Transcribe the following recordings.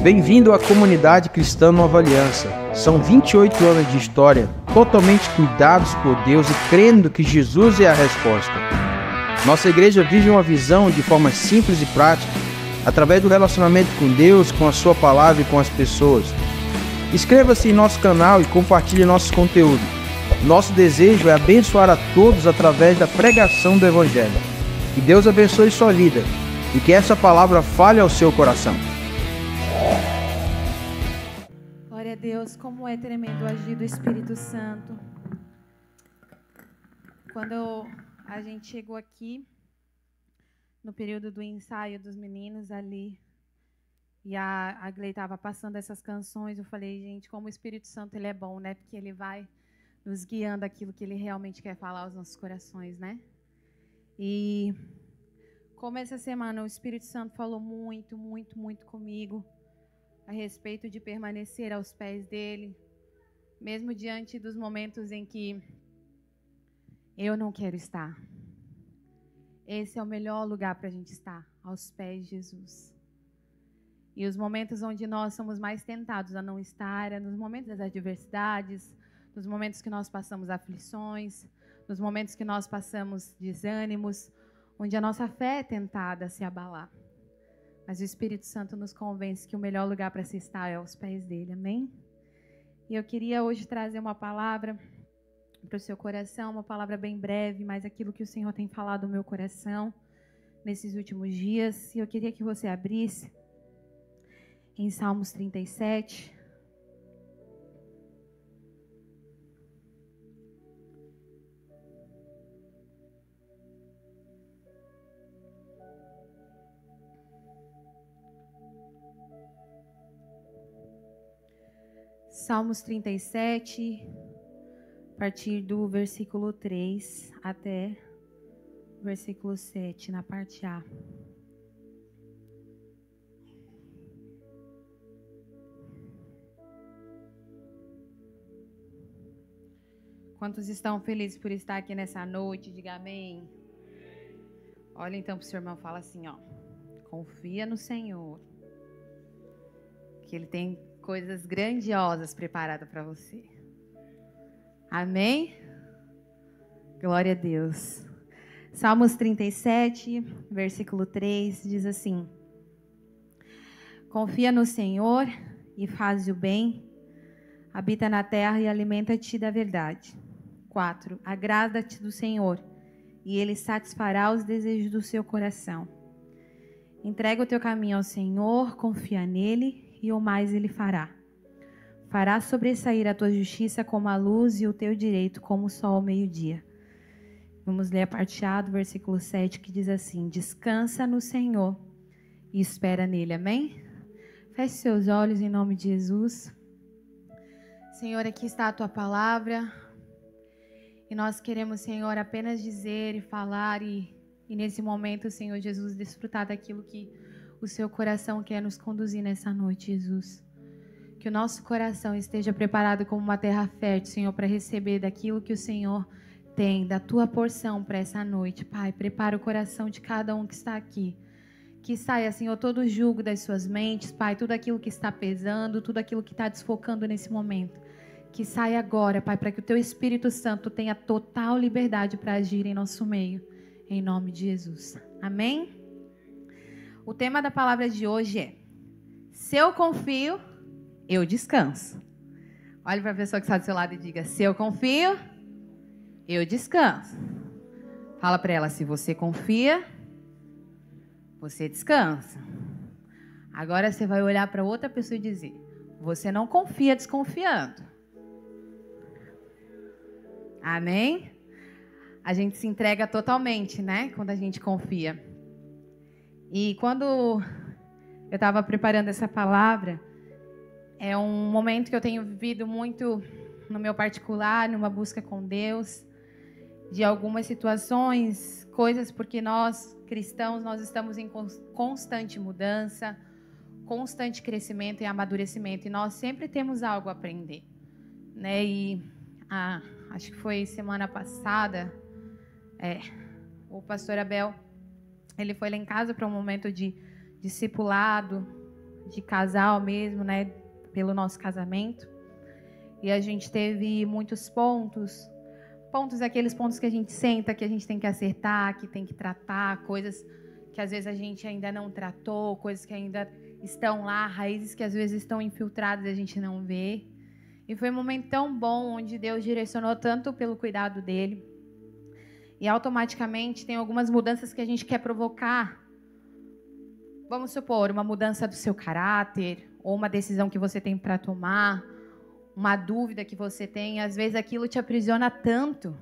Bem-vindo à comunidade cristã Nova Aliança. São 28 anos de história, totalmente cuidados por Deus e crendo que Jesus é a resposta. Nossa igreja vive uma visão de forma simples e prática, através do relacionamento com Deus, com a sua palavra e com as pessoas. Inscreva-se em nosso canal e compartilhe nossos conteúdos. Nosso desejo é abençoar a todos através da pregação do Evangelho. Que Deus abençoe sua vida e que essa palavra fale ao seu coração. Glória a Deus, como é tremendo o agir do Espírito Santo. Quando a gente chegou aqui, no período do ensaio dos meninos ali, e a Glei estava passando essas canções, eu falei, gente, como o Espírito Santo ele é bom, né? Porque ele vai nos guiando aquilo que ele realmente quer falar aos nossos corações, né? E como essa semana o Espírito Santo falou muito comigo a respeito de permanecer aos pés dele, mesmo diante dos momentos em que eu não quero estar. Esse é o melhor lugar para a gente estar, aos pés de Jesus. E os momentos onde nós somos mais tentados a não estar, é nos momentos das adversidades, nos momentos que nós passamos aflições, nos momentos que nós passamos desânimos, onde a nossa fé é tentada a se abalar. Mas o Espírito Santo nos convence que o melhor lugar para se estar é aos pés dele, amém? E eu queria hoje trazer uma palavra para o seu coração, uma palavra bem breve, mas aquilo que o Senhor tem falado no meu coração nesses últimos dias. E eu queria que você abrisse em Salmos 37. Salmos 37, a partir do versículo 3 até o versículo 7, na parte A. Quantos estão felizes por estar aqui nessa noite? Diga amém. Olha então para o seu irmão e fala assim, ó. Confia no Senhor, que Ele tem coisas grandiosas preparadas para você. Amém? Glória a Deus. Salmos 37, versículo 3, diz assim: Confia no Senhor e faz o bem, habita na terra e alimenta-te da verdade. 4. Agrada-te do Senhor, e Ele satisfará os desejos do seu coração. Entrega o teu caminho ao Senhor, confia nele, e o mais Ele fará. Fará sobressair a tua justiça como a luz e o teu direito como o sol ao meio-dia. Vamos ler a parte A do versículo 7, que diz assim: Descansa no Senhor e espera nele. Amém? Feche seus olhos em nome de Jesus. Senhor, aqui está a tua palavra. E nós queremos, Senhor, apenas dizer e falar e nesse momento, Senhor Jesus, desfrutar daquilo que o seu coração quer nos conduzir nessa noite, Jesus. Que o nosso coração esteja preparado como uma terra fértil, Senhor, para receber daquilo que o Senhor tem, da tua porção para essa noite. Pai, prepara o coração de cada um que está aqui. Que saia, Senhor, todo o jugo das suas mentes, Pai, tudo aquilo que está pesando, tudo aquilo que está desfocando nesse momento. Que saia agora, Pai, para que o teu Espírito Santo tenha total liberdade para agir em nosso meio. Em nome de Jesus. Amém? O tema da palavra de hoje é: se eu confio, eu descanso. Olhe para a pessoa que está do seu lado e diga: se eu confio, eu descanso. Fala para ela: se você confia, você descansa. Agora você vai olhar para outra pessoa e dizer: você não confia desconfiando. Amém? A gente se entrega totalmente, né? Quando a gente confia. E quando eu estava preparando essa palavra, é um momento que eu tenho vivido muito no meu particular, numa busca com Deus, de algumas situações, coisas, porque nós, cristãos, nós estamos em constante mudança, constante crescimento e amadurecimento, e nós sempre temos algo a aprender, né? E acho que foi semana passada, o pastor Abel, ele foi lá em casa para um momento de discipulado, de casal mesmo, né? Pelo nosso casamento. E a gente teve muitos pontos, aqueles pontos que a gente senta, que a gente tem que acertar, que tem que tratar, coisas que às vezes a gente ainda não tratou, coisas que ainda estão lá, raízes que às vezes estão infiltradas e a gente não vê. E foi um momento tão bom, onde Deus direcionou tanto pelo cuidado dele. E automaticamente tem algumas mudanças que a gente quer provocar. Vamos supor, uma mudança do seu caráter, ou uma decisão que você tem para tomar, uma dúvida que você tem. Às vezes aquilo te aprisiona tanto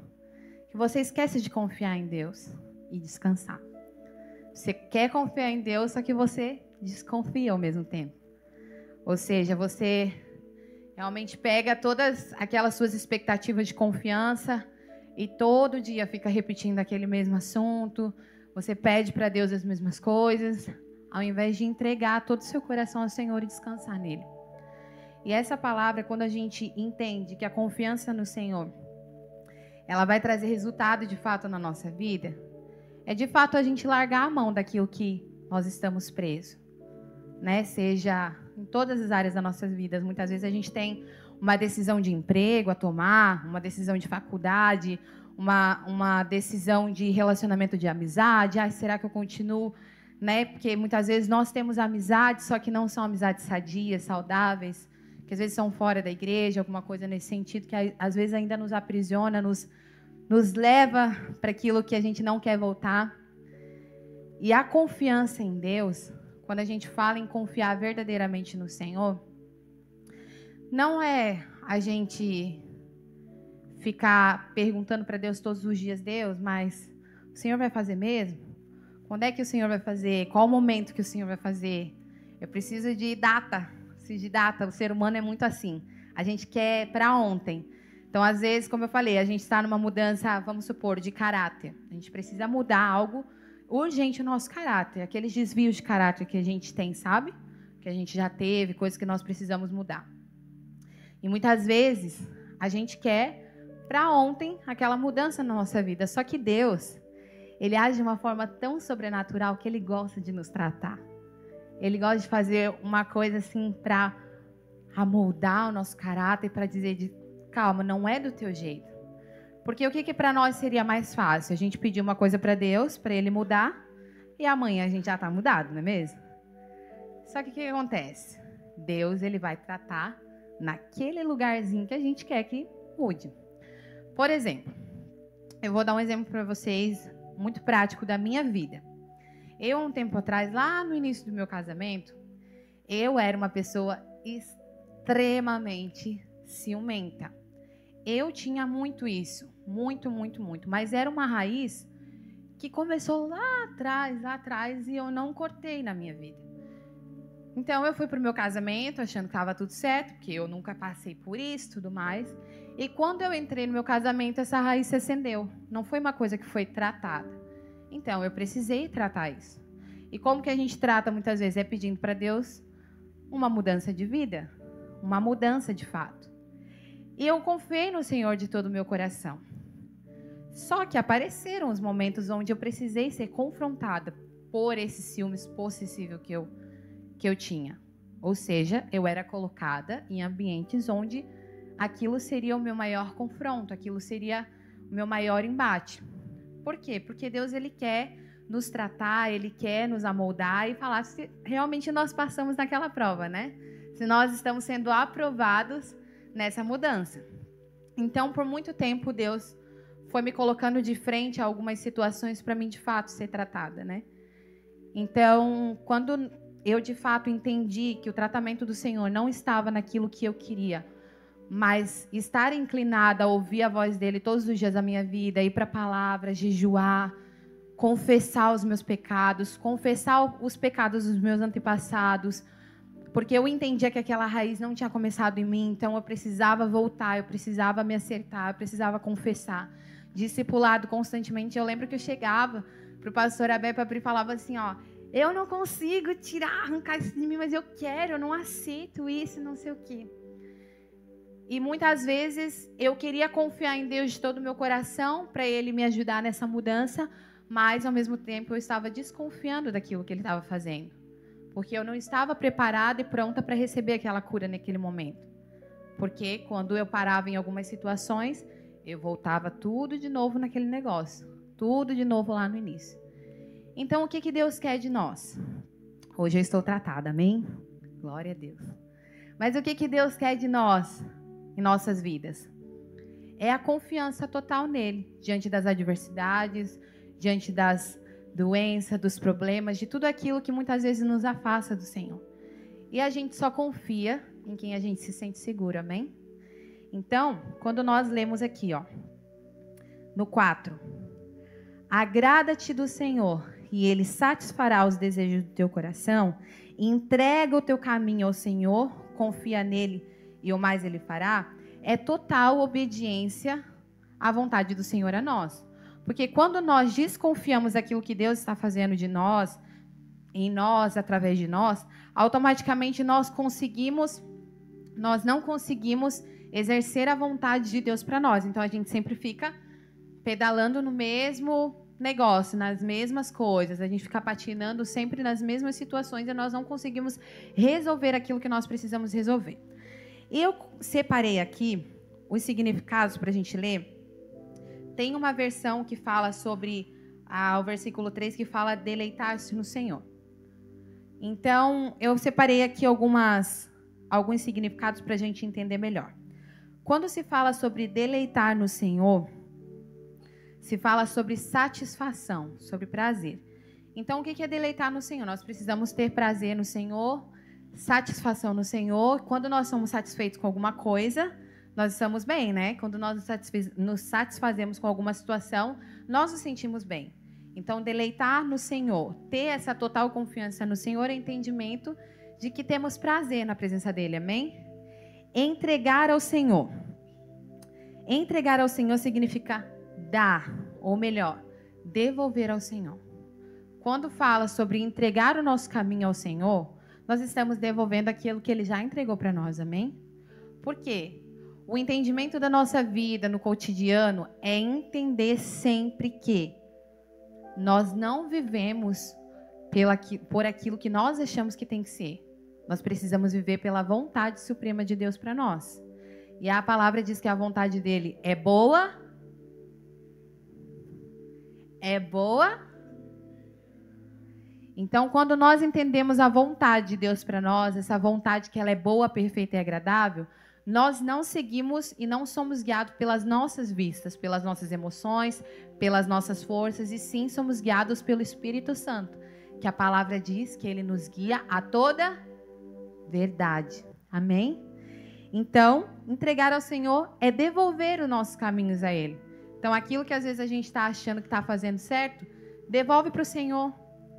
que você esquece de confiar em Deus e descansar. Você quer confiar em Deus, só que você desconfia ao mesmo tempo. Ou seja, você realmente pega todas aquelas suas expectativas de confiança e todo dia fica repetindo aquele mesmo assunto. Você pede para Deus as mesmas coisas, ao invés de entregar todo o seu coração ao Senhor e descansar nele. E essa palavra, quando a gente entende que a confiança no Senhor, ela vai trazer resultado de fato na nossa vida, é de fato a gente largar a mão daquilo que nós estamos presos, né? Seja em todas as áreas das nossas vidas. Muitas vezes a gente tem uma decisão de emprego a tomar, uma decisão de faculdade, uma decisão de relacionamento de amizade. Será que eu continuo? Né? Porque muitas vezes nós temos amizades, só que não são amizades sadias, saudáveis, que às vezes são fora da igreja, alguma coisa nesse sentido, que às vezes ainda nos aprisiona, nos leva para aquilo que a gente não quer voltar. E a confiança em Deus, quando a gente fala em confiar verdadeiramente no Senhor, não é a gente ficar perguntando para Deus todos os dias: Deus, mas o Senhor vai fazer mesmo? Quando é que o Senhor vai fazer? Qual o momento que o Senhor vai fazer? Eu preciso de data. O ser humano é muito assim. A gente quer para ontem. Então, às vezes, como eu falei, a gente está numa mudança, vamos supor, de caráter. A gente precisa mudar algo urgente no nosso caráter. Aqueles desvios de caráter que a gente tem, sabe? Que a gente já teve, coisas que nós precisamos mudar. E muitas vezes, a gente quer para ontem aquela mudança na nossa vida. Só que Deus, Ele age de uma forma tão sobrenatural que Ele gosta de nos tratar. Ele gosta de fazer uma coisa assim para amoldar o nosso caráter, para dizer, calma, não é do teu jeito. Porque o que para nós seria mais fácil? A gente pedir uma coisa para Deus, para Ele mudar, e amanhã a gente já está mudado, não é mesmo? Só que o que acontece? Deus, Ele vai tratar naquele lugarzinho que a gente quer que mude. Por exemplo, eu vou dar um exemplo para vocês, muito prático da minha vida. Eu, um tempo atrás, lá no início do meu casamento, eu era uma pessoa extremamente ciumenta. Eu tinha muito isso, muito, mas era uma raiz que começou lá atrás, e eu não cortei na minha vida. Então, eu fui para o meu casamento achando que estava tudo certo, porque eu nunca passei por isso e tudo mais. E quando eu entrei no meu casamento, essa raiz se acendeu. Não foi uma coisa que foi tratada. Então, eu precisei tratar isso. E como que a gente trata muitas vezes? É pedindo para Deus uma mudança de vida, uma mudança de fato. E eu confiei no Senhor de todo o meu coração. Só que apareceram os momentos onde eu precisei ser confrontada por esse ciúmes possessivo que eu tinha. Ou seja, eu era colocada em ambientes onde aquilo seria o meu maior confronto, aquilo seria o meu maior embate. Por quê? Porque Deus, Ele quer nos tratar, Ele quer nos amoldar e falar se realmente nós passamos naquela prova, né? Se nós estamos sendo aprovados nessa mudança. Então, por muito tempo, Deus foi me colocando de frente a algumas situações para mim, de fato, ser tratada, né? Então, quando eu, de fato, entendi que o tratamento do Senhor não estava naquilo que eu queria, mas estar inclinada a ouvir a voz dele todos os dias da minha vida, ir para a palavra, jejuar, confessar os meus pecados, confessar os pecados dos meus antepassados, porque eu entendia que aquela raiz não tinha começado em mim, então eu precisava voltar, eu precisava me acertar, eu precisava confessar. Discipulado constantemente. Eu lembro que eu chegava para o pastor Abel e falava assim, ó, eu não consigo arrancar isso de mim, mas eu quero, eu não aceito isso, não sei o quê. E muitas vezes eu queria confiar em Deus de todo o meu coração para Ele me ajudar nessa mudança, mas ao mesmo tempo eu estava desconfiando daquilo que Ele estava fazendo. porque eu não estava preparada e pronta para receber aquela cura naquele momento. Porque quando eu parava em algumas situações, eu voltava tudo de novo naquele negócio, tudo de novo lá no início. Então, o que Deus quer de nós? Hoje eu estou tratada, amém? Glória a Deus. Mas o que Deus quer de nós em nossas vidas? É a confiança total nele, diante das adversidades, diante das doenças, dos problemas, de tudo aquilo que muitas vezes nos afasta do Senhor. E a gente só confia em quem a gente se sente seguro, amém? Então, quando nós lemos aqui, ó, no 4, agrada-te do Senhor e Ele satisfará os desejos do teu coração, entrega o teu caminho ao Senhor, confia nele e o mais Ele fará, é total obediência à vontade do Senhor a nós. Porque quando nós desconfiamos daquilo que Deus está fazendo de nós, em nós, através de nós, automaticamente nós não conseguimos exercer a vontade de Deus para nós. Então a gente sempre fica pedalando no mesmo negócio, nas mesmas coisas, a gente fica patinando sempre nas mesmas situações e nós não conseguimos resolver aquilo que nós precisamos resolver. Eu separei aqui os significados para a gente ler. Tem uma versão que fala sobre o versículo 3, que fala deleitar-se no Senhor. Então, eu separei aqui alguns significados para a gente entender melhor. Quando se fala sobre deleitar no Senhor, se fala sobre satisfação, sobre prazer. Então, o que é deleitar no Senhor? Nós precisamos ter prazer no Senhor, satisfação no Senhor. Quando nós somos satisfeitos com alguma coisa, nós estamos bem, né? Quando nós nos satisfazemos com alguma situação, nós nos sentimos bem. Então, deleitar no Senhor, ter essa total confiança no Senhor é entendimento de que temos prazer na presença dEle, amém? Entregar ao Senhor. Entregar ao Senhor significa dar, ou melhor, devolver ao Senhor. Quando fala sobre entregar o nosso caminho ao Senhor, nós estamos devolvendo aquilo que Ele já entregou para nós, amém? Por quê? O entendimento da nossa vida no cotidiano é entender sempre que nós não vivemos por aquilo que nós achamos que tem que ser. Nós precisamos viver pela vontade suprema de Deus para nós. E a palavra diz que a vontade dele é boa. É boa. Então, quando nós entendemos a vontade de Deus para nós, essa vontade que ela é boa, perfeita e agradável, nós não seguimos e não somos guiados pelas nossas vistas, pelas nossas emoções, pelas nossas forças, e sim somos guiados pelo Espírito Santo, que a palavra diz que ele nos guia a toda verdade. Amém? Então, entregar ao Senhor é devolver os nossos caminhos a Ele. Então, aquilo que às vezes a gente está achando que está fazendo certo, devolve para o Senhor,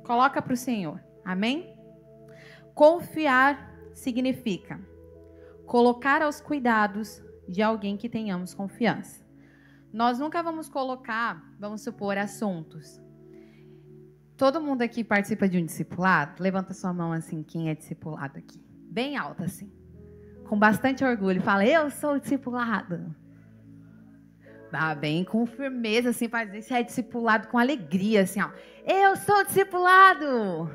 coloca para o Senhor. Amém? Confiar significa colocar aos cuidados de alguém que tenhamos confiança. Nós nunca vamos colocar, vamos supor, assuntos. Todo mundo aqui participa de um discipulado? Levanta sua mão assim, quem é discipulado aqui. Bem alta assim. Com bastante orgulho. Fala, eu sou discipulado. Bem com firmeza, assim, para dizer se é discipulado com alegria, assim, ó. Eu sou discipulado.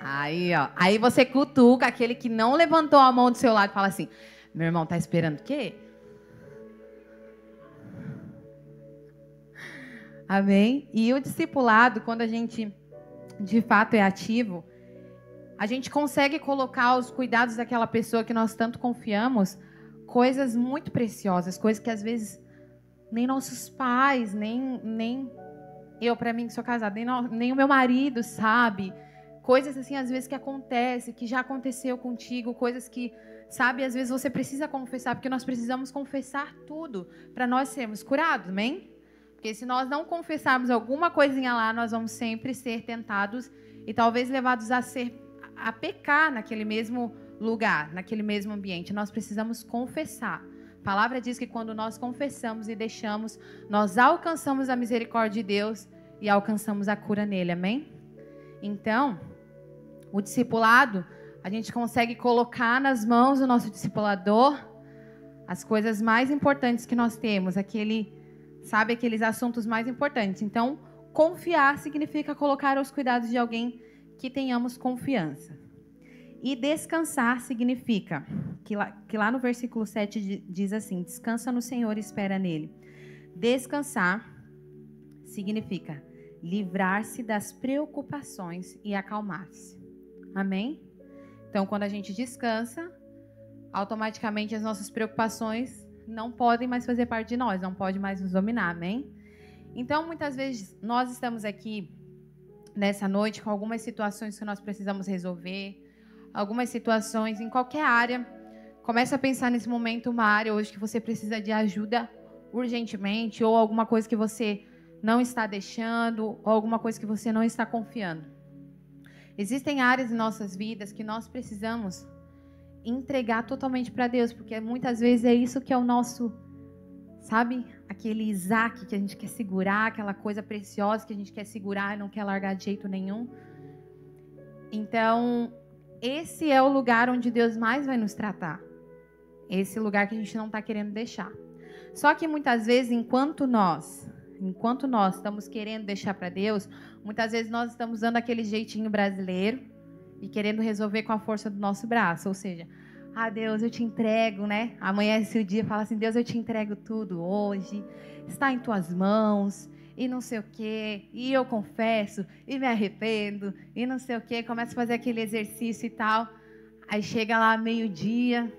Aí, ó. Aí você cutuca aquele que não levantou a mão do seu lado e fala assim, meu irmão, tá esperando o quê? Amém? E o discipulado, quando a gente, de fato, é ativo, a gente consegue colocar aos cuidados daquela pessoa que nós tanto confiamos coisas muito preciosas, coisas que às vezes nem nossos pais, nem eu, para mim que sou casada, nem o meu marido sabe. Coisas assim, às vezes, que acontecem, que já aconteceu contigo, coisas que, sabe, às vezes você precisa confessar, porque nós precisamos confessar tudo para nós sermos curados, amém? Porque se nós não confessarmos alguma coisinha lá, nós vamos sempre ser tentados e talvez levados a pecar naquele mesmo lugar, naquele mesmo ambiente. Nós precisamos confessar. A palavra diz que quando nós confessamos e deixamos, nós alcançamos a misericórdia de Deus e alcançamos a cura nele, amém? Então, o discipulado, a gente consegue colocar nas mãos do nosso discipulador as coisas mais importantes que nós temos, aqueles assuntos mais importantes. Então, confiar significa colocar aos cuidados de alguém que tenhamos confiança. E descansar significa, que lá no versículo 7 diz assim, descansa no Senhor e espera nele. Descansar significa livrar-se das preocupações e acalmar-se. Amém? Então, quando a gente descansa, automaticamente as nossas preocupações não podem mais fazer parte de nós, não pode mais nos dominar, amém? Então, muitas vezes, nós estamos aqui nessa noite com algumas situações que nós precisamos resolver, algumas situações em qualquer área. Começa a pensar nesse momento uma área hoje que você precisa de ajuda urgentemente, ou alguma coisa que você não está deixando, ou alguma coisa que você não está confiando. Existem áreas em nossas vidas que nós precisamos entregar totalmente para Deus, porque muitas vezes é isso que é o nosso, sabe, aquele Isaac que a gente quer segurar, aquela coisa preciosa que a gente quer segurar e não quer largar de jeito nenhum. Então, esse é o lugar onde Deus mais vai nos tratar. Esse lugar que a gente não está querendo deixar. Só que muitas vezes, enquanto nós estamos querendo deixar para Deus, muitas vezes nós estamos dando aquele jeitinho brasileiro e querendo resolver com a força do nosso braço. Ou seja, Deus, eu te entrego, né? Amanhece o dia e fala assim, Deus, eu te entrego tudo hoje, está em tuas mãos, e não sei o quê, e eu confesso, e me arrependo, e não sei o quê, começa a fazer aquele exercício e tal. Aí chega lá meio-dia,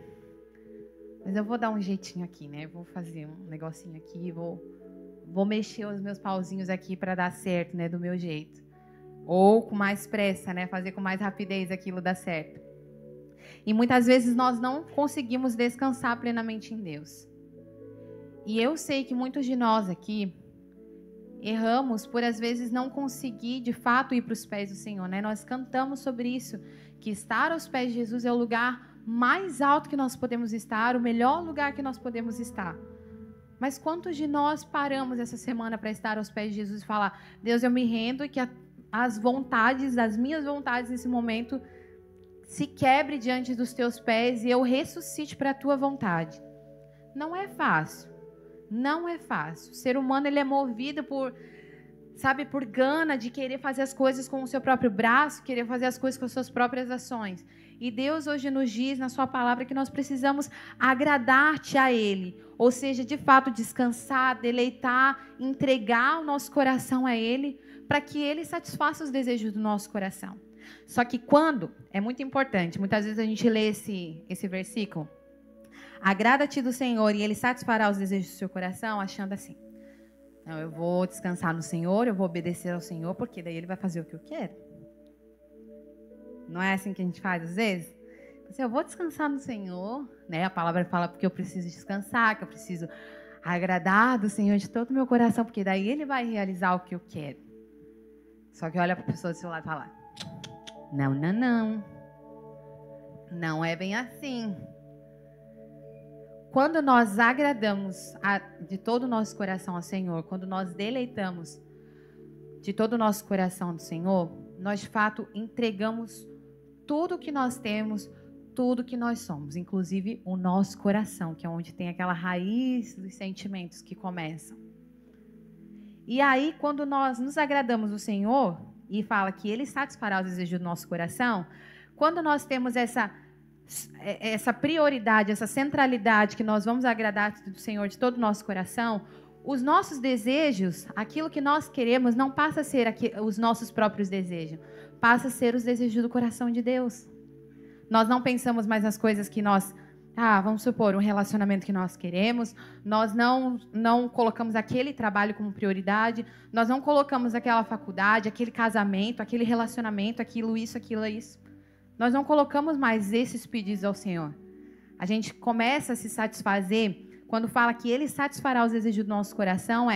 mas eu vou dar um jeitinho aqui, né? Vou fazer um negocinho aqui, vou mexer os meus pauzinhos aqui para dar certo, né? Do meu jeito. Ou com mais pressa, né? Fazer com mais rapidez aquilo dar certo. E muitas vezes nós não conseguimos descansar plenamente em Deus. E eu sei que muitos de nós aqui erramos por, às vezes, não conseguir, de fato, ir para os pés do Senhor, né? Nós cantamos sobre isso, que estar aos pés de Jesus é o lugar mais alto que nós podemos estar, o melhor lugar que nós podemos estar. Mas quantos de nós paramos essa semana para estar aos pés de Jesus e falar, Deus, eu me rendo e que as minhas vontades nesse momento se quebre diante dos teus pés e eu ressuscite para a tua vontade. Não é fácil. Não é fácil. O ser humano, ele é movido por gana de querer fazer as coisas com o seu próprio braço, querer fazer as coisas com as suas próprias ações. E Deus hoje nos diz na sua palavra que nós precisamos agradar-te a Ele. Ou seja, de fato, descansar, deleitar, entregar o nosso coração a Ele, para que Ele satisfaça os desejos do nosso coração. Só que é muito importante, muitas vezes a gente lê esse versículo, agrada-te do Senhor e Ele satisfará os desejos do seu coração, achando assim, não, eu vou descansar no Senhor, eu vou obedecer ao Senhor, porque daí Ele vai fazer o que eu quero. Não é assim que a gente faz às vezes? Assim, eu vou descansar no Senhor, né? A palavra fala porque eu preciso descansar, que eu preciso agradar do Senhor de todo o meu coração, porque daí Ele vai realizar o que eu quero. Só que olha para a pessoa do seu lado e fala, não. Não é bem assim. Quando nós agradamos de todo o nosso coração ao Senhor, quando nós deleitamos de todo o nosso coração ao Senhor, nós de fato entregamos tudo que nós temos, tudo que nós somos, inclusive o nosso coração, que é onde tem aquela raiz dos sentimentos que começam. E aí, quando nós nos agradamos do Senhor e fala que Ele satisfará os desejos do nosso coração, quando nós temos essa prioridade, essa centralidade que nós vamos agradar do Senhor de todo o nosso coração, os nossos desejos, aquilo que nós queremos, não passa a ser os nossos próprios desejos, passa a ser os desejos do coração de Deus. Nós não pensamos mais nas coisas que nós, vamos supor, um relacionamento que nós queremos, nós não colocamos aquele trabalho como prioridade, nós não colocamos aquela faculdade, aquele casamento, aquele relacionamento, aquilo, isso. Nós não colocamos mais esses pedidos ao Senhor. A gente começa a se satisfazer, quando fala que Ele satisfará os desejos do nosso coração,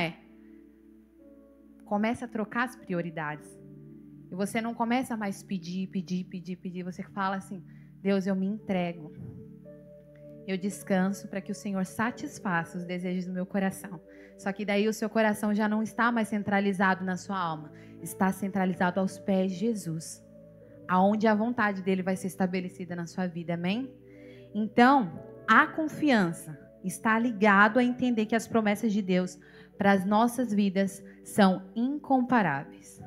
começa a trocar as prioridades. E você não começa mais pedir. Você fala assim, Deus, eu me entrego. Eu descanso para que o Senhor satisfaça os desejos do meu coração. Só que daí o seu coração já não está mais centralizado na sua alma. Está centralizado aos pés de Jesus, aonde a vontade dele vai ser estabelecida na sua vida, amém? Então, a confiança está ligado a entender que as promessas de Deus para as nossas vidas são incomparáveis.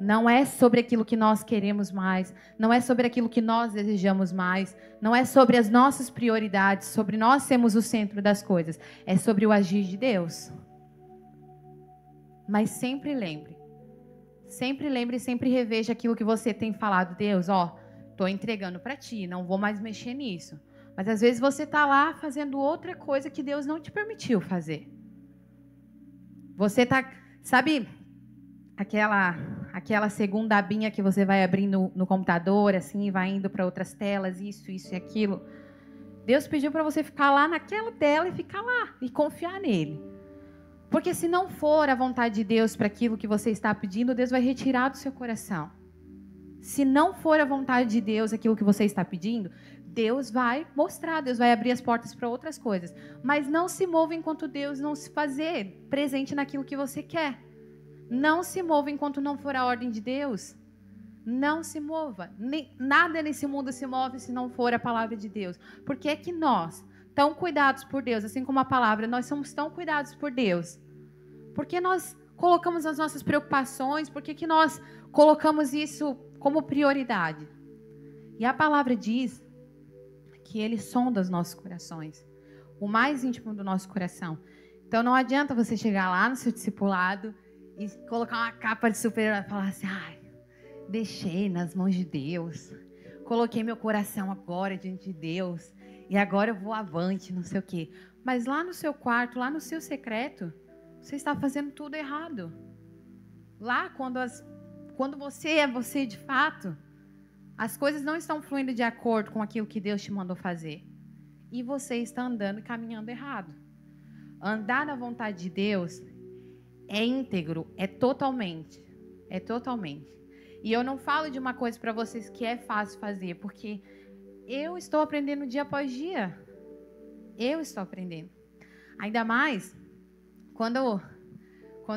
Não é sobre aquilo que nós queremos mais, não é sobre aquilo que nós desejamos mais, não é sobre as nossas prioridades, sobre nós sermos o centro das coisas. É sobre o agir de Deus. Mas sempre lembre e sempre reveja aquilo que você tem falado. Deus, estou entregando para ti, não vou mais mexer nisso. Mas às vezes você está lá fazendo outra coisa que Deus não te permitiu fazer. Você está, sabe, aquela segunda abinha que você vai abrindo no computador, assim, e vai indo para outras telas, isso e aquilo. Deus pediu para você ficar lá naquela tela e ficar lá e confiar nele. Porque se não for a vontade de Deus para aquilo que você está pedindo, Deus vai retirar do seu coração. Se não for a vontade de Deus aquilo que você está pedindo, Deus vai mostrar, Deus vai abrir as portas para outras coisas. Mas não se mova enquanto Deus não se fazer presente naquilo que você quer. Não se mova enquanto não for a ordem de Deus. Não se mova. Nada nesse mundo se move se não for a palavra de Deus. Porque é que nós, tão cuidados por Deus, assim como a palavra, nós somos tão cuidados por Deus. Porque nós colocamos as nossas preocupações, por que nós colocamos isso como prioridade? E a palavra diz que Ele sonda os nossos corações, o mais íntimo do nosso coração. Então não adianta você chegar lá no seu discipulado e colocar uma capa de super-herói e falar assim, deixei nas mãos de Deus, coloquei meu coração agora diante de Deus, e agora eu vou avante, não sei o quê. Mas lá no seu quarto, lá no seu secreto, você está fazendo tudo errado. Lá, quando você é você de fato, as coisas não estão fluindo de acordo com aquilo que Deus te mandou fazer. E você está andando e caminhando errado. Andar na vontade de Deus é íntegro, é totalmente. É totalmente. E eu não falo de uma coisa para vocês que é fácil fazer, porque eu estou aprendendo dia após dia. Eu estou aprendendo. Ainda mais quando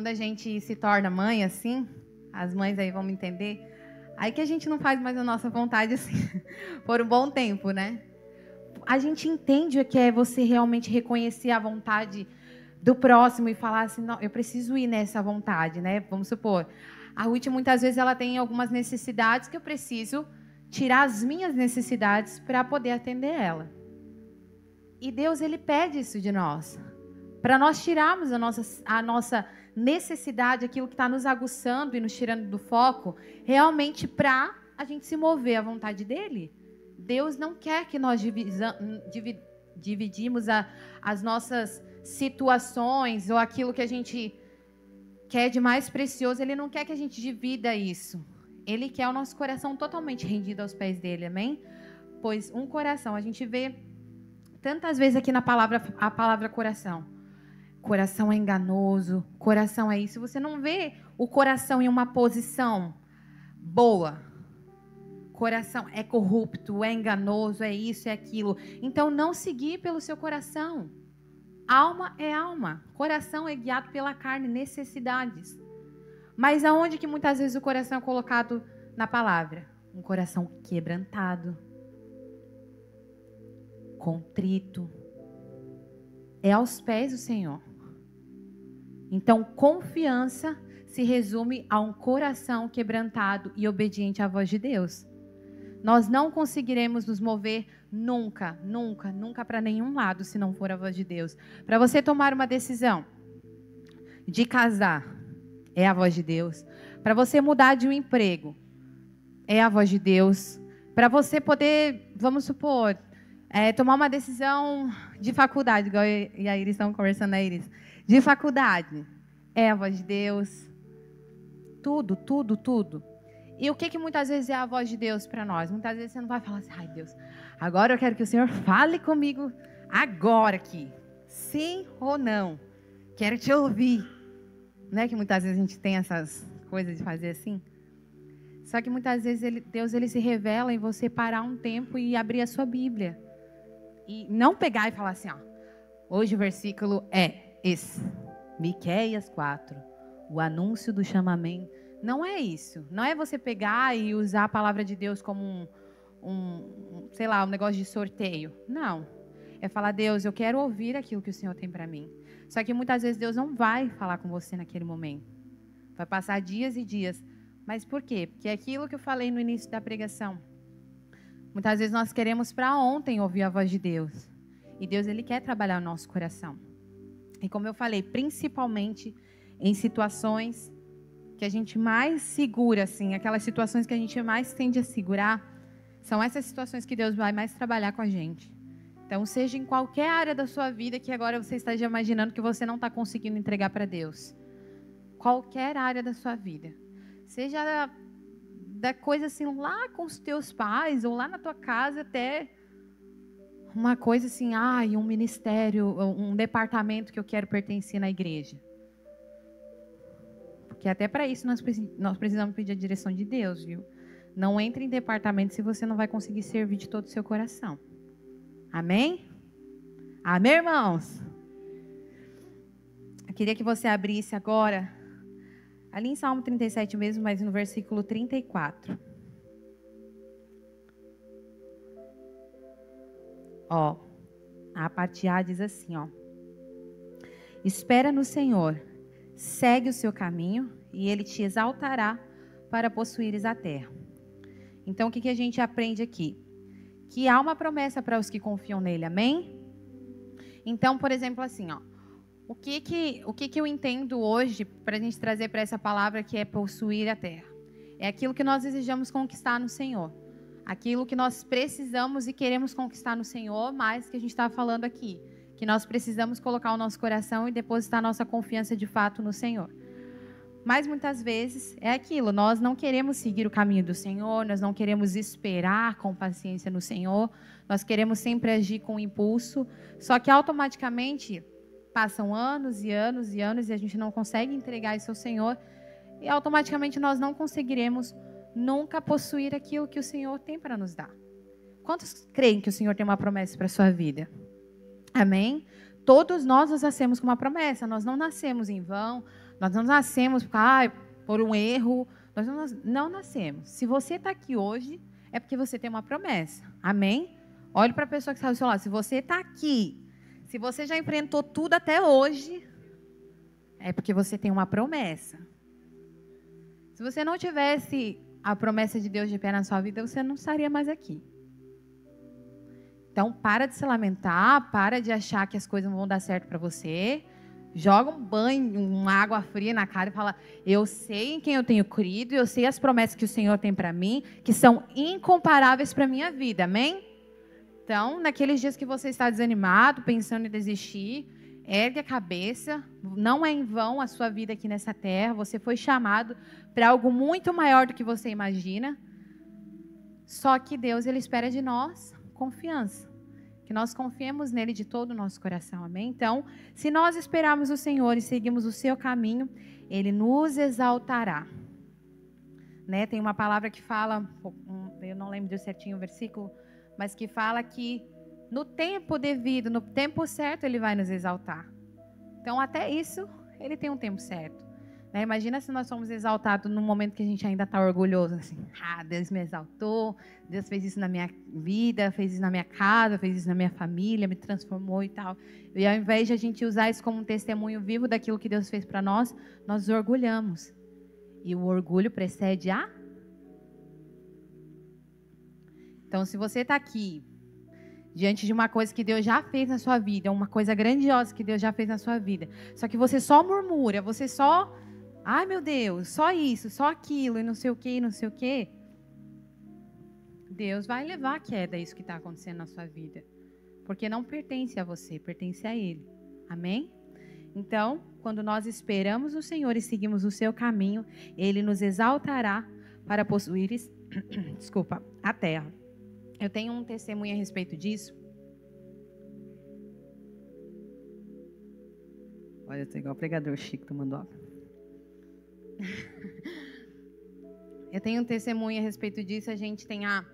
a gente se torna mãe, assim, as mães aí vão me entender, aí que a gente não faz mais a nossa vontade, assim, por um bom tempo, né? A gente entende o que é você realmente reconhecer a vontade do próximo e falar assim, não, eu preciso ir nessa vontade, né? Vamos supor, a Ruth muitas vezes ela tem algumas necessidades que eu preciso tirar as minhas necessidades para poder atender ela. E Deus, Ele pede isso de nós. Para nós tirarmos a nossa necessidade, aquilo que está nos aguçando e nos tirando do foco, realmente para a gente se mover à vontade dEle. Deus não quer que nós dividimos as nossas situações ou aquilo que a gente quer de mais precioso. Ele não quer que a gente divida isso. Ele quer o nosso coração totalmente rendido aos pés dEle, amém? Pois um coração, a gente vê tantas vezes aqui na palavra, a palavra coração. Coração é enganoso, coração é isso. Você não vê o coração em uma posição boa. Coração é corrupto, é enganoso, é isso, é aquilo. Então, não seguir pelo seu coração. Alma é alma. Coração é guiado pela carne, necessidades. Mas aonde que muitas vezes o coração é colocado na palavra? Um coração quebrantado, contrito. É aos pés do Senhor. Então, confiança se resume a um coração quebrantado e obediente à voz de Deus. Nós não conseguiremos nos mover nunca para nenhum lado se não for a voz de Deus. Para você tomar uma decisão de casar, é a voz de Deus. Para você mudar de um emprego, é a voz de Deus. Para você poder, vamos supor, tomar uma decisão de faculdade, igual eu e a Iris estão conversando, a Iris, de faculdade, é a voz de Deus. Tudo. E o que muitas vezes é a voz de Deus para nós? Muitas vezes você não vai falar assim, ai Deus, agora eu quero que o Senhor fale comigo agora aqui. Sim ou não? Quero te ouvir. Não é que muitas vezes a gente tem essas coisas de fazer assim? Só que muitas vezes Deus ele se revela em você parar um tempo e abrir a sua Bíblia. E não pegar e falar assim, hoje o versículo é esse. Miqueias 4, o anúncio do chamamento. Não é isso. Não é você pegar e usar a palavra de Deus como um negócio de sorteio. Não. É falar, Deus, eu quero ouvir aquilo que o Senhor tem para mim. Só que muitas vezes Deus não vai falar com você naquele momento. Vai passar dias e dias. Mas por quê? Porque é aquilo que eu falei no início da pregação. Muitas vezes nós queremos para ontem ouvir a voz de Deus. E Deus, Ele quer trabalhar o nosso coração. E como eu falei, principalmente em situações que a gente mais segura, assim, aquelas situações que a gente mais tende a segurar, são essas situações que Deus vai mais trabalhar com a gente. Então, seja em qualquer área da sua vida que agora você esteja imaginando que você não está conseguindo entregar para Deus. Qualquer área da sua vida. Seja da coisa assim lá com os teus pais ou lá na tua casa até uma coisa assim, um ministério, um departamento que eu quero pertencer na igreja. Porque até para isso nós precisamos pedir a direção de Deus, viu? Não entre em departamento se você não vai conseguir servir de todo o seu coração. Amém? Amém, irmãos? Eu queria que você abrisse agora, ali em Salmo 37 mesmo, mas no versículo 34. A parte A diz assim, espera no Senhor, segue o seu caminho e Ele te exaltará para possuires a terra. Então, o que a gente aprende aqui? Que há uma promessa para os que confiam nele, amém? Então, por exemplo, assim, o que eu entendo hoje para a gente trazer para essa palavra que é possuir a terra? É aquilo que nós desejamos conquistar no Senhor. Aquilo que nós precisamos e queremos conquistar no Senhor, mais que a gente está falando aqui. Que nós precisamos colocar o nosso coração e depositar nossa confiança de fato no Senhor. Mas muitas vezes é aquilo, nós não queremos seguir o caminho do Senhor, nós não queremos esperar com paciência no Senhor, nós queremos sempre agir com impulso, só que automaticamente passam anos e anos e anos e a gente não consegue entregar isso ao Senhor e automaticamente nós não conseguiremos nunca possuir aquilo que o Senhor tem para nos dar. Quantos creem que o Senhor tem uma promessa para a sua vida? Amém? Todos nós nascemos com uma promessa, nós não nascemos em vão, nós não nascemos por um erro, nós não nascemos. Se você está aqui hoje, é porque você tem uma promessa. Amém? Olhe para a pessoa que está do seu lado. Se você está aqui, se você já enfrentou tudo até hoje, é porque você tem uma promessa. Se você não tivesse a promessa de Deus de pé na sua vida, você não estaria mais aqui. Então, para de se lamentar, para de achar que as coisas não vão dar certo para você. Joga um banho, uma água fria na cara e fala, eu sei em quem eu tenho crido, eu sei as promessas que o Senhor tem para mim, que são incomparáveis para a minha vida, amém? Então, naqueles dias que você está desanimado, pensando em desistir, ergue a cabeça, não é em vão a sua vida aqui nessa terra, você foi chamado para algo muito maior do que você imagina, só que Deus, Ele espera de nós confiança. Que nós confiemos nele de todo o nosso coração, amém? Então, se nós esperarmos o Senhor e seguirmos o seu caminho, Ele nos exaltará. Né? Tem uma palavra que fala, eu não lembro de certinho o versículo, mas que fala que no tempo devido, no tempo certo, Ele vai nos exaltar. Então, até isso, Ele tem um tempo certo. Né? Imagina se nós somos exaltados no momento que a gente ainda está orgulhoso, assim, Deus me exaltou, Deus fez isso na minha vida, fez isso na minha casa, fez isso na minha família, me transformou e tal. E ao invés de a gente usar isso como um testemunho vivo daquilo que Deus fez para nós, nós orgulhamos. E o orgulho precede a... Então, se você está aqui, diante de uma coisa que Deus já fez na sua vida, uma coisa grandiosa que Deus já fez na sua vida, só que você só murmura, você só... Ai, meu Deus, só isso, só aquilo, e não sei o quê, e não sei o quê. Deus vai levar a queda isso que está acontecendo na sua vida. Porque não pertence a você, pertence a Ele. Amém? Então, quando nós esperamos o Senhor e seguimos o seu caminho, Ele nos exaltará para possuir a terra. Eu tenho um testemunho a respeito disso. Olha, eu estou igual o pregador Chico do Mandioca. Eu tenho um testemunho a respeito disso. A gente tem a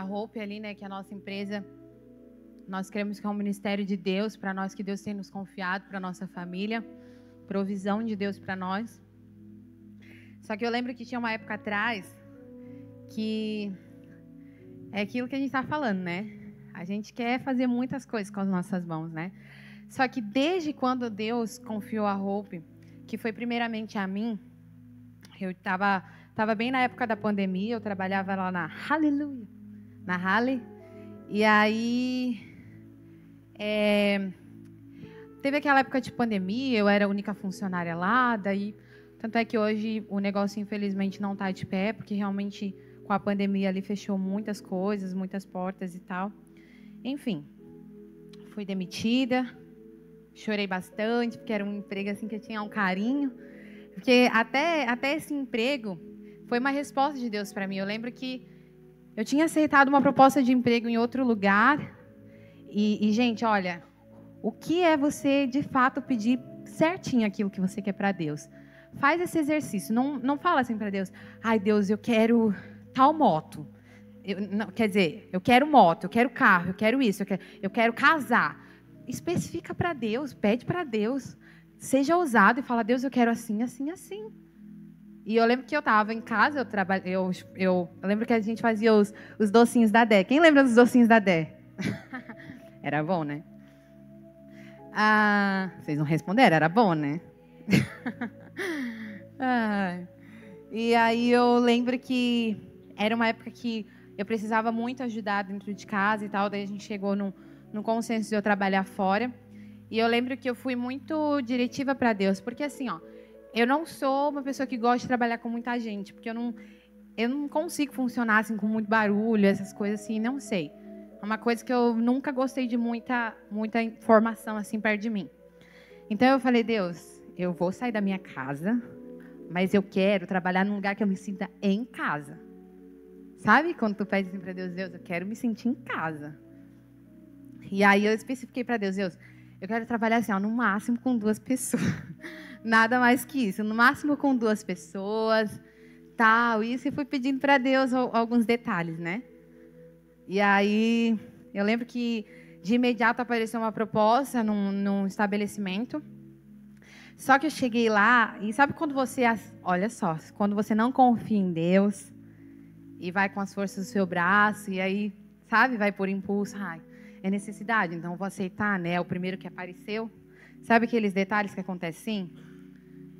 Hope ali, né, que é a nossa empresa. Nós queremos que é um ministério de Deus para nós, que Deus tem nos confiado, para a nossa família, provisão de Deus para nós. Só que eu lembro que tinha uma época atrás que é aquilo que a gente está falando, né? A gente quer fazer muitas coisas com as nossas mãos, né? Só que desde quando Deus confiou a Hope, que foi primeiramente a mim, eu estava Estava bem na época da pandemia, eu trabalhava lá na Aleluia, na Halle. E aí, teve aquela época de pandemia, eu era a única funcionária lá, daí, tanto é que hoje o negócio, infelizmente, não está de pé, porque realmente, com a pandemia ali, fechou muitas coisas, muitas portas e tal. Enfim, fui demitida, chorei bastante, porque era um emprego assim que eu tinha um carinho, porque até esse emprego foi uma resposta de Deus para mim. Eu lembro que eu tinha aceitado uma proposta de emprego em outro lugar, e gente, olha, o que é você, de fato, pedir certinho aquilo que você quer para Deus? Faz esse exercício, não fala assim para Deus, ai Deus, eu quero tal moto. Quer dizer, eu quero moto, eu quero carro, eu quero isso, eu quero casar. Especifica para Deus, pede para Deus. Seja ousado e fala, Deus, eu quero assim, assim, assim. E eu lembro que eu estava em casa, eu lembro que a gente fazia os docinhos da Dé. Quem lembra dos docinhos da Dé? Era bom, né? Vocês não responderam, era bom, né? E aí eu lembro que era uma época que eu precisava muito ajudar dentro de casa e tal, daí a gente chegou num consenso de eu trabalhar fora. E eu lembro que eu fui muito diretiva para Deus, porque assim, ó, eu não sou uma pessoa que gosta de trabalhar com muita gente, porque eu não consigo funcionar assim com muito barulho, essas coisas assim, não sei. É uma coisa que eu nunca gostei de muita informação assim perto de mim. Então eu falei, Deus, eu vou sair da minha casa, mas eu quero trabalhar num lugar que eu me sinta em casa. Sabe quando tu pede assim para Deus, Deus, eu quero me sentir em casa. E aí eu especifiquei para Deus, Deus, eu quero trabalhar assim, ó, no máximo com 2 pessoas. Nada mais que isso, no máximo com 2 pessoas, tal, isso. E fui pedindo para Deus alguns detalhes, né? E aí eu lembro que de imediato apareceu uma proposta num estabelecimento. Só que eu cheguei lá, e sabe quando você, olha só, quando você não confia em Deus e vai com as forças do seu braço, e aí, sabe, vai por impulso, ai, é necessidade, então vou aceitar, né? É o primeiro que apareceu. Sabe aqueles detalhes que acontecem?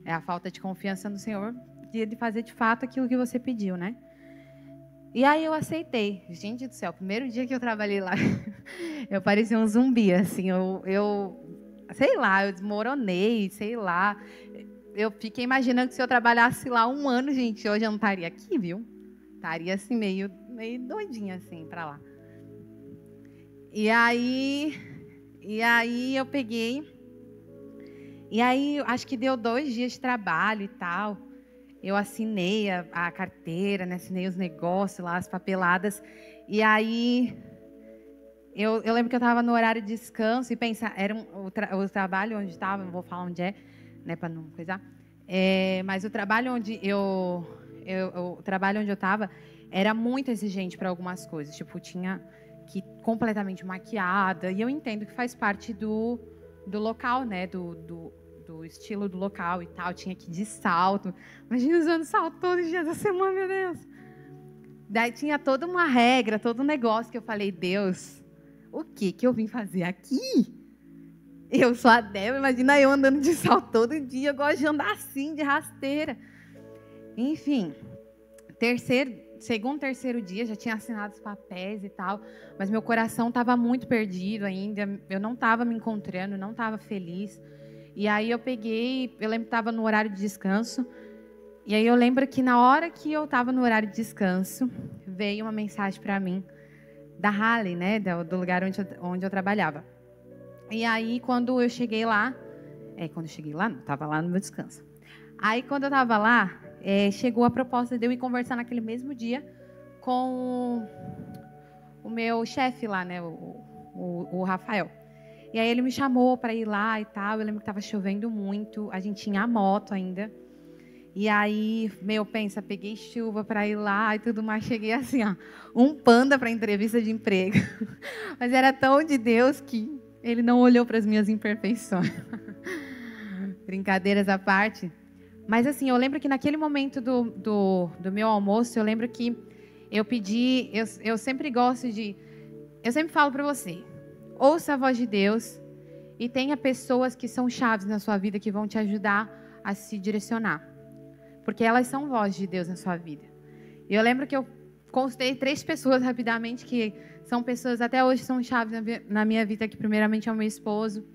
É a falta de confiança no Senhor de fazer de fato aquilo que você pediu, né? E aí eu aceitei. Gente do céu, primeiro dia que eu trabalhei lá, eu parecia um zumbi, assim, sei lá, eu desmoronei, sei lá. Eu fiquei imaginando que se eu trabalhasse lá 1 ano, gente, hoje eu não estaria aqui, viu? Estaria assim, meio doidinha, assim, para lá. E aí eu peguei, e aí acho que deu 2 dias de trabalho e tal. Eu assinei a carteira, né? Assinei os negócios lá, as papeladas. E aí eu lembro que eu estava no horário de descanso e pensa, era o trabalho onde estava, não vou falar onde é, né, para não coisar. Mas o trabalho onde eu estava era muito exigente para algumas coisas. Tipo, tinha que completamente maquiada. E eu entendo que faz parte do local, né? Do estilo do local e tal. Tinha que ir de salto. Imagina usando salto todos os dias da semana, meu Deus. Daí tinha toda uma regra, todo um negócio que eu falei, Deus, o que eu vim fazer aqui? Eu sou a Débora, imagina eu andando de salto todo dia. Eu gosto de andar assim, de rasteira. Enfim, segundo, terceiro dia, já tinha assinado os papéis e tal, mas meu coração estava muito perdido ainda, eu não estava me encontrando, não estava feliz. E aí eu lembro que estava no horário de descanso, e aí eu lembro que na hora que eu estava no horário de descanso, veio uma mensagem para mim, da Halle, né, do lugar onde eu trabalhava. E aí quando eu cheguei lá, não, estava lá no meu descanso. Aí quando eu estava lá, chegou a proposta de eu ir conversar naquele mesmo dia com o meu chefe lá, né, o Rafael. E aí ele me chamou para ir lá e tal. Eu lembro que estava chovendo muito, a gente tinha a moto ainda. E aí, peguei chuva para ir lá e tudo mais. Cheguei assim, ó, um panda para entrevista de emprego. Mas era tão de Deus que ele não olhou para as minhas imperfeições. Brincadeiras à parte. Mas assim, eu lembro que naquele momento do meu almoço, eu lembro que eu pedi, eu sempre falo para você, ouça a voz de Deus e tenha pessoas que são chaves na sua vida que vão te ajudar a se direcionar. porque elas são voz de Deus na sua vida. E eu lembro que eu consultei 3 pessoas rapidamente, que são pessoas até hoje são chaves na minha vida, que primeiramente é o meu esposo,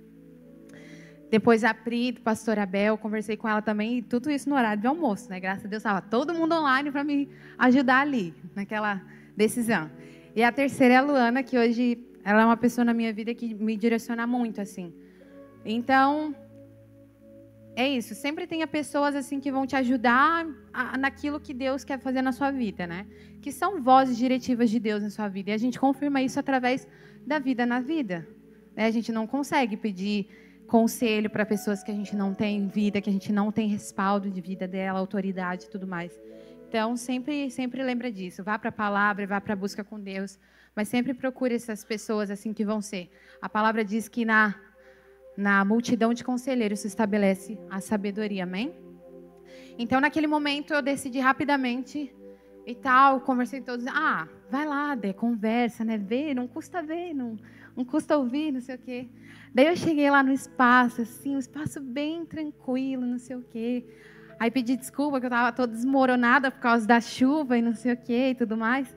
depois a Pri, do pastor Abel, conversei com ela também, e tudo isso no horário de almoço, né? Graças a Deus, estava todo mundo online para me ajudar ali, naquela decisão. E a terceira é a Luana, que hoje ela é uma pessoa na minha vida que me direciona muito, assim. Então, é isso. Sempre tenha pessoas assim que vão te ajudar naquilo que Deus quer fazer na sua vida, né? Que são vozes diretivas de Deus na sua vida. E a gente confirma isso através da vida na vida, né? A gente não consegue pedir conselho para pessoas que a gente não tem vida, que a gente não tem respaldo de vida dela, autoridade e tudo mais. Então, sempre lembra disso. Vá para a palavra, vá para a busca com Deus, mas sempre procure essas pessoas assim que vão ser. A palavra diz que na multidão de conselheiros se estabelece a sabedoria, amém? Então, naquele momento, eu decidi rapidamente e tal, conversei todos, vai lá, Dê, conversa, né? Vê, não custa ver, não custa ouvir, não sei o quê. Daí eu cheguei lá no espaço, assim, um espaço bem tranquilo, não sei o quê. Aí pedi desculpa, que eu estava toda desmoronada por causa da chuva e não sei o quê e tudo mais.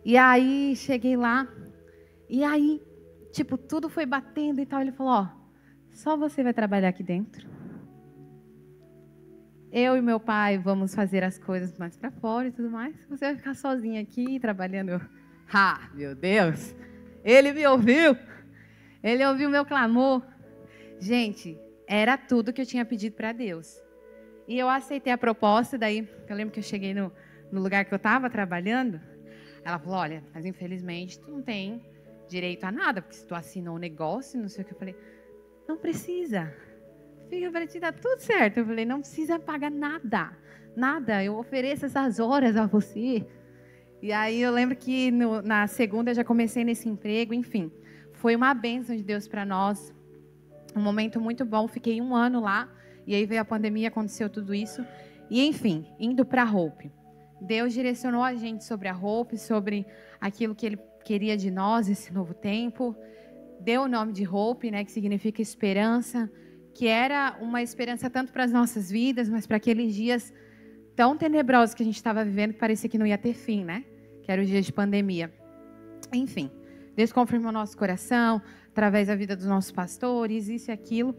E aí, cheguei lá, e aí, tipo, tudo foi batendo e tal. Ele falou, só você vai trabalhar aqui dentro. Eu e meu pai vamos fazer as coisas mais para fora e tudo mais. Você vai ficar sozinha aqui, trabalhando. Meu Deus! Ele me ouviu! Ele ouviu o meu clamor. Gente, era tudo que eu tinha pedido para Deus. E eu aceitei a proposta, daí eu lembro que eu cheguei no lugar que eu estava trabalhando. Ela falou, olha, mas infelizmente tu não tem direito a nada, porque se tu assinou um negócio, não sei o que. Eu falei, não precisa. Fica para ti, dá tudo certo. Eu falei, não precisa pagar nada. Nada, eu ofereço essas horas a você. E aí eu lembro que na segunda eu já comecei nesse emprego, enfim. Foi uma bênção de Deus para nós. Um momento muito bom. Fiquei 1 ano lá. E aí veio a pandemia, aconteceu tudo isso. E enfim, indo para a Hope. Deus direcionou a gente sobre a Hope, sobre aquilo que Ele queria de nós, esse novo tempo. Deu o nome de Hope, né, que significa esperança, que era uma esperança tanto para as nossas vidas, mas para aqueles dias tão tenebrosos que a gente estava vivendo, que parecia que não ia ter fim, né? Que eram os dias de pandemia. Enfim, Deus confirmou nosso coração, através da vida dos nossos pastores, isso e aquilo.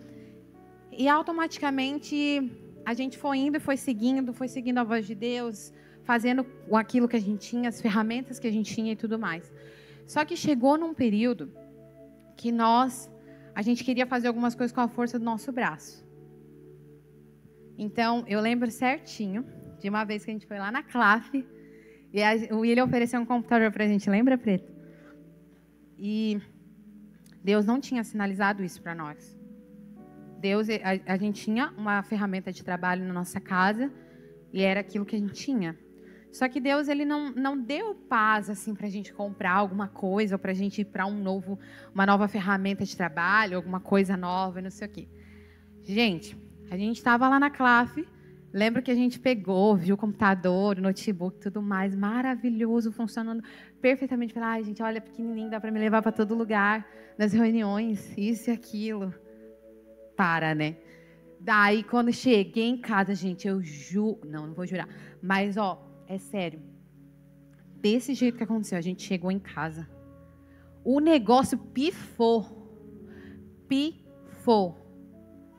E automaticamente a gente foi indo e foi seguindo a voz de Deus, fazendo aquilo que a gente tinha, as ferramentas que a gente tinha e tudo mais. Só que chegou num período que a gente queria fazer algumas coisas com a força do nosso braço. Então, eu lembro certinho de uma vez que a gente foi lá na CLAF, e o William ofereceu um computador para a gente, lembra, Preto? E Deus não tinha sinalizado isso para nós. A gente tinha uma ferramenta de trabalho na nossa casa, e era aquilo que a gente tinha. Só que Deus, Ele não deu paz assim, para a gente comprar alguma coisa, ou para a gente ir para uma nova ferramenta de trabalho, alguma coisa nova, não sei o quê. Gente, a gente estava lá na CLAF, lembro que a gente pegou, viu o computador, o notebook, tudo mais, maravilhoso, funcionando perfeitamente. Falei, gente, olha, pequenininho, dá para me levar para todo lugar, nas reuniões, isso e aquilo. Né? Daí, quando cheguei em casa, gente, eu juro... Não vou jurar. Mas, é sério. Desse jeito que aconteceu, a gente chegou em casa. O negócio pifou.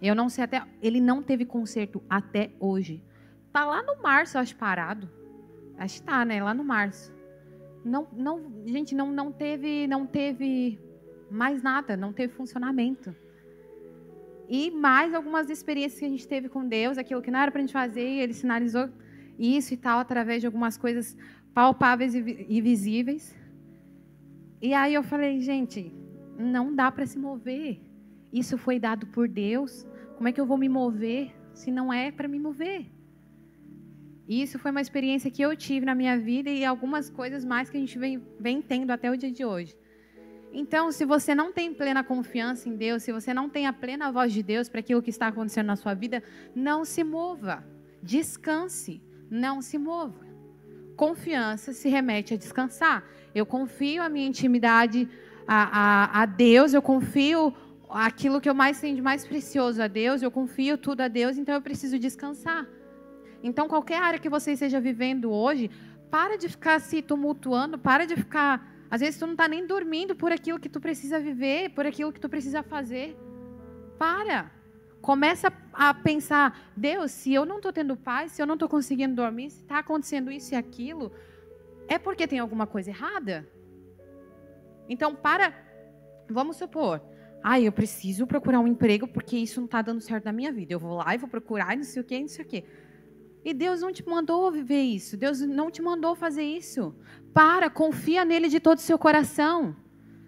Eu não sei até... Ele não teve conserto até hoje. Tá lá no março, acho, parado. Acho que tá, né? Lá no março. Gente, não teve mais nada. Não teve funcionamento. E mais algumas experiências que a gente teve com Deus, aquilo que não era para a gente fazer, e Ele sinalizou isso e tal, através de algumas coisas palpáveis e visíveis. E aí eu falei, gente, não dá para se mover. Isso foi dado por Deus. Como é que eu vou me mover se não é para me mover? E isso foi uma experiência que eu tive na minha vida e algumas coisas mais que a gente vem tendo até o dia de hoje. Então, se você não tem plena confiança em Deus, se você não tem a plena voz de Deus para aquilo que está acontecendo na sua vida, não se mova. Descanse, não se mova. Confiança se remete a descansar. Eu confio a minha intimidade a Deus, eu confio aquilo que eu mais tenho de mais precioso a Deus, eu confio tudo a Deus, então eu preciso descansar. Então, qualquer área que você esteja vivendo hoje, para de ficar se tumultuando, para de ficar... Às vezes, tu não está nem dormindo por aquilo que tu precisa viver, por aquilo que tu precisa fazer. Para. Começa a pensar, Deus, se eu não estou tendo paz, se eu não estou conseguindo dormir, se está acontecendo isso e aquilo, é porque tem alguma coisa errada? Então, vamos supor, eu preciso procurar um emprego porque isso não está dando certo na minha vida. Eu vou lá e vou procurar, não sei o quê, não sei o quê. E Deus não te mandou viver isso. Deus não te mandou fazer isso. Confia nele de todo o seu coração.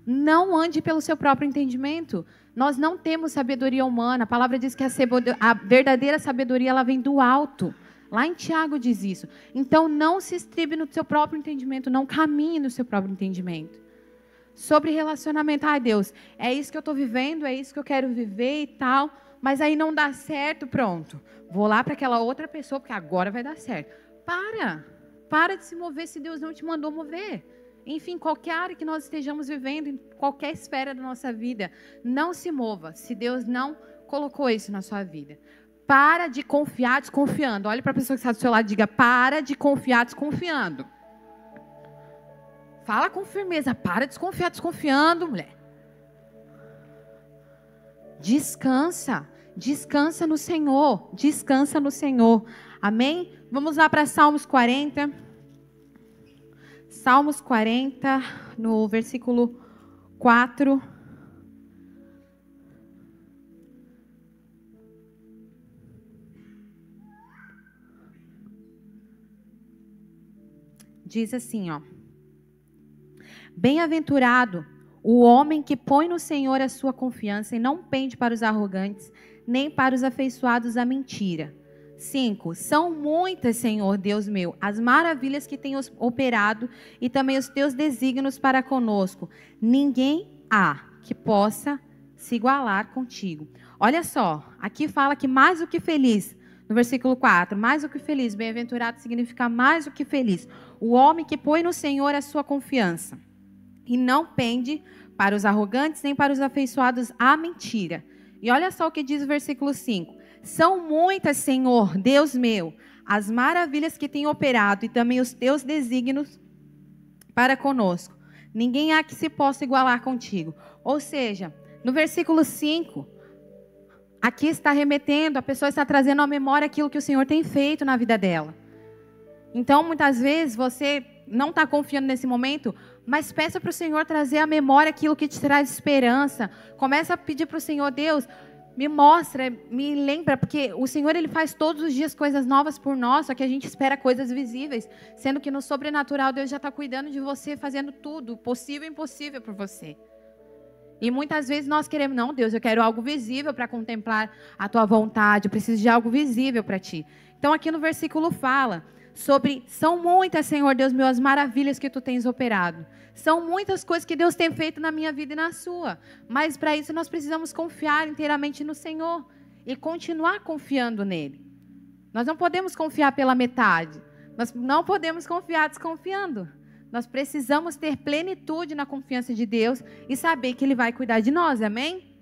Não ande pelo seu próprio entendimento. Nós não temos sabedoria humana. A palavra diz que a verdadeira sabedoria ela vem do alto. Lá em Tiago diz isso. Então, não se estribe no seu próprio entendimento. Não caminhe no seu próprio entendimento. Sobre relacionamento. Deus, é isso que eu estou vivendo, é isso que eu quero viver e tal. Mas aí não dá certo, pronto. Vou lá para aquela outra pessoa, porque agora vai dar certo. Para de se mover se Deus não te mandou mover. Enfim, qualquer área que nós estejamos vivendo, em qualquer esfera da nossa vida, não se mova se Deus não colocou isso na sua vida. Para de confiar desconfiando. Olhe para a pessoa que está do seu lado e diga, para de confiar desconfiando. Fala com firmeza, para de desconfiar desconfiando, mulher. Descansa no Senhor, descansa no Senhor. Amém? Vamos lá para Salmos 40. Salmos 40, no versículo 4. Diz assim, Bem-aventurado o homem que põe no Senhor a sua confiança e não pende para os arrogantes, nem para os afeiçoados à mentira. 5. São muitas, Senhor Deus meu, as maravilhas que tens operado e também os teus desígnios para conosco. Ninguém há que possa se igualar contigo. Olha só, aqui fala que mais do que feliz, no versículo 4, mais do que feliz, bem-aventurado significa mais do que feliz. O homem que põe no Senhor a sua confiança e não pende para os arrogantes nem para os afeiçoados à mentira. E olha só o que diz o versículo 5. São muitas, Senhor, Deus meu, as maravilhas que tem operado e também os teus desígnios para conosco. Ninguém há que se possa igualar contigo. Ou seja, no versículo 5, aqui está remetendo, a pessoa está trazendo à memória aquilo que o Senhor tem feito na vida dela. Então, muitas vezes, você não está confiando nesse momento, mas peça para o Senhor trazer à memória aquilo que te traz esperança. Começa a pedir para o Senhor, Deus, me mostra, me lembra, porque o Senhor ele faz todos os dias coisas novas por nós, só que a gente espera coisas visíveis, sendo que no sobrenatural Deus já está cuidando de você, fazendo tudo, possível e impossível por você. E muitas vezes nós queremos, não, Deus, eu quero algo visível para contemplar a tua vontade, eu preciso de algo visível para ti. Então aqui no versículo fala sobre, são muitas, Senhor Deus meu, as maravilhas que tu tens operado. São muitas coisas que Deus tem feito na minha vida e na sua. Mas para isso nós precisamos confiar inteiramente no Senhor e continuar confiando nele. Nós não podemos confiar pela metade. Nós não podemos confiar desconfiando. Nós precisamos ter plenitude na confiança de Deus e saber que ele vai cuidar de nós, amém?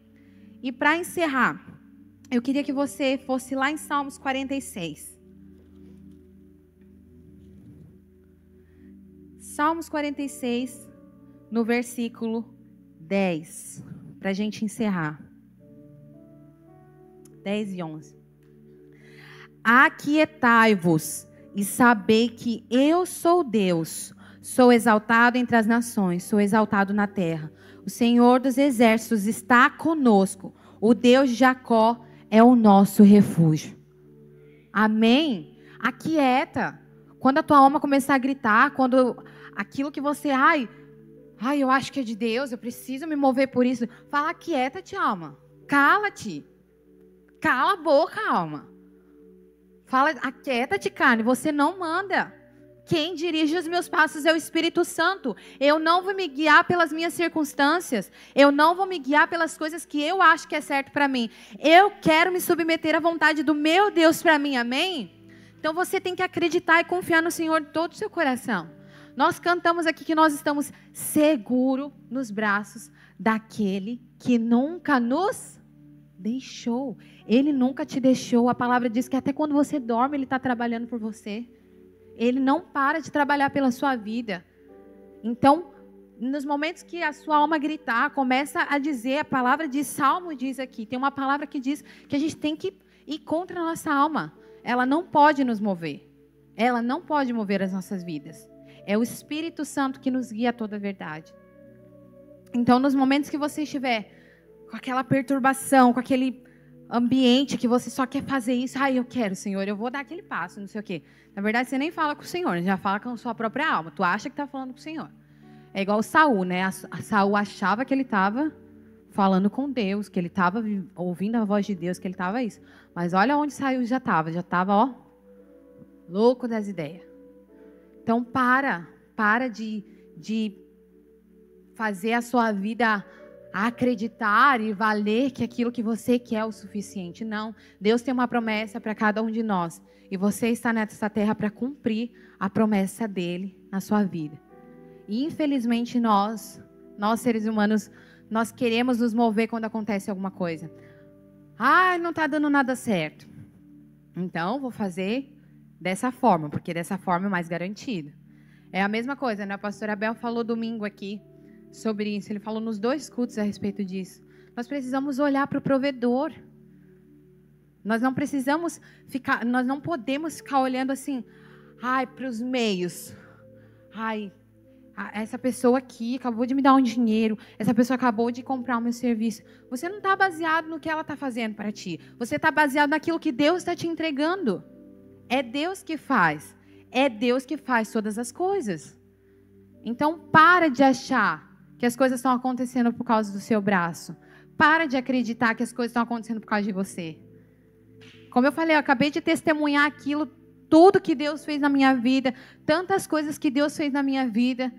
E para encerrar, eu queria que você fosse lá em Salmos 46. Salmos 46, no versículo 10, para a gente encerrar. 10 e 11. Aquietai-vos e sabei que eu sou Deus. Sou exaltado entre as nações, sou exaltado na terra. O Senhor dos exércitos está conosco. O Deus de Jacó é o nosso refúgio. Amém? Aquieta. Quando a tua alma começar a gritar, quando aquilo que você, eu acho que é de Deus, eu preciso me mover por isso. Fala, aquieta-te, alma. Cala-te. Cala a boca, alma. Fala, aquieta-te, carne. Você não manda. Quem dirige os meus passos é o Espírito Santo. Eu não vou me guiar pelas minhas circunstâncias. Eu não vou me guiar pelas coisas que eu acho que é certo para mim. Eu quero me submeter à vontade do meu Deus para mim, amém? Então você tem que acreditar e confiar no Senhor de todo o seu coração. Nós cantamos aqui que nós estamos seguros nos braços daquele que nunca nos Deixou. Ele nunca te deixou. A palavra diz que até quando você dorme, Ele está trabalhando por você. Ele não para de trabalhar pela sua vida. Então, nos momentos que a sua alma gritar, começa a dizer, a palavra diz, Salmo diz aqui, tem uma palavra que diz que a gente tem que ir contra a nossa alma. Ela não pode nos mover. Ela não pode mover as nossas vidas. É o Espírito Santo que nos guia a toda a verdade. Então, nos momentos que você estiver com aquela perturbação, com aquele ambiente que você só quer fazer isso, eu quero, Senhor, eu vou dar aquele passo, não sei o quê. Na verdade, você nem fala com o Senhor, já fala com a sua própria alma. Tu acha que está falando com o Senhor. É igual o Saul, né? A Saul achava que ele estava falando com Deus, que ele estava ouvindo a voz de Deus, que ele estava isso. Mas olha onde Saul já estava, louco das ideias. Então, para de fazer a sua vida acreditar e valer que aquilo que você quer é o suficiente. Não. Deus tem uma promessa para cada um de nós. E você está nessa terra para cumprir a promessa dele na sua vida. E, infelizmente, nós seres humanos, nós queremos nos mover quando acontece alguma coisa. Não está dando nada certo. Então, vou fazer dessa forma, porque dessa forma é mais garantido. É a mesma coisa, né? O pastor Abel falou domingo aqui sobre isso. Ele falou nos 2 cultos a respeito disso. Nós precisamos olhar para o provedor. Nós não podemos ficar olhando assim, para os meios. Essa pessoa aqui acabou de me dar um dinheiro, essa pessoa acabou de comprar o meu serviço. Você não está baseado no que ela está fazendo para ti. Você está baseado naquilo que Deus está te entregando. É Deus que faz. É Deus que faz todas as coisas. Então, para de achar que as coisas estão acontecendo por causa do seu braço. Para de acreditar que as coisas estão acontecendo por causa de você. Como eu falei, eu acabei de testemunhar aquilo, tudo que Deus fez na minha vida, tantas coisas que Deus fez na minha vida.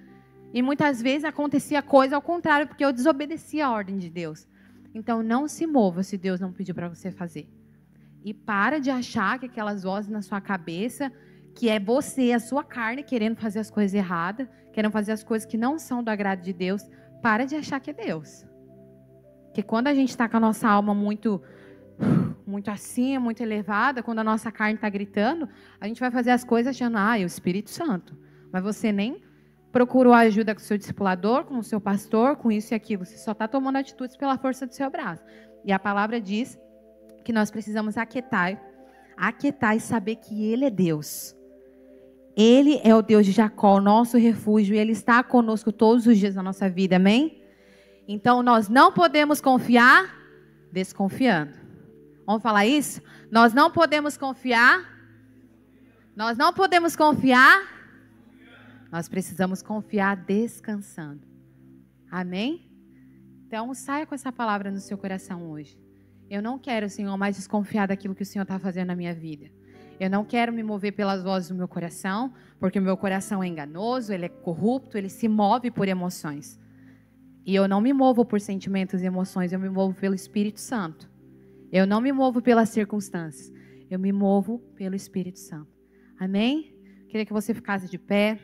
E muitas vezes acontecia coisa ao contrário, porque eu desobedecia a ordem de Deus. Então, não se mova se Deus não pediu para você fazer. E para de achar que aquelas vozes na sua cabeça, que é você, a sua carne, querendo fazer as coisas erradas, querendo fazer as coisas que não são do agrado de Deus, para de achar que é Deus. Porque quando a gente está com a nossa alma muito assim, muito elevada, quando a nossa carne está gritando, a gente vai fazer as coisas achando, é o Espírito Santo. Mas você nem procurou a ajuda com o seu discipulador, com o seu pastor, com isso e aquilo. Você só está tomando atitudes pela força do seu braço. E a palavra diz que nós precisamos aquietar e saber que Ele é Deus. Ele é o Deus de Jacó, o nosso refúgio, e Ele está conosco todos os dias da nossa vida, amém? Então, nós não podemos confiar desconfiando. Vamos falar isso? Nós não podemos confiar. Nós precisamos confiar descansando. Amém? Então, saia com essa palavra no seu coração hoje. Eu não quero, Senhor, mais desconfiar daquilo que o Senhor está fazendo na minha vida. Eu não quero me mover pelas vozes do meu coração, porque o meu coração é enganoso, ele é corrupto, ele se move por emoções. E eu não me movo por sentimentos e emoções, eu me movo pelo Espírito Santo. Eu não me movo pelas circunstâncias, eu me movo pelo Espírito Santo. Amém? Queria que você ficasse de pé.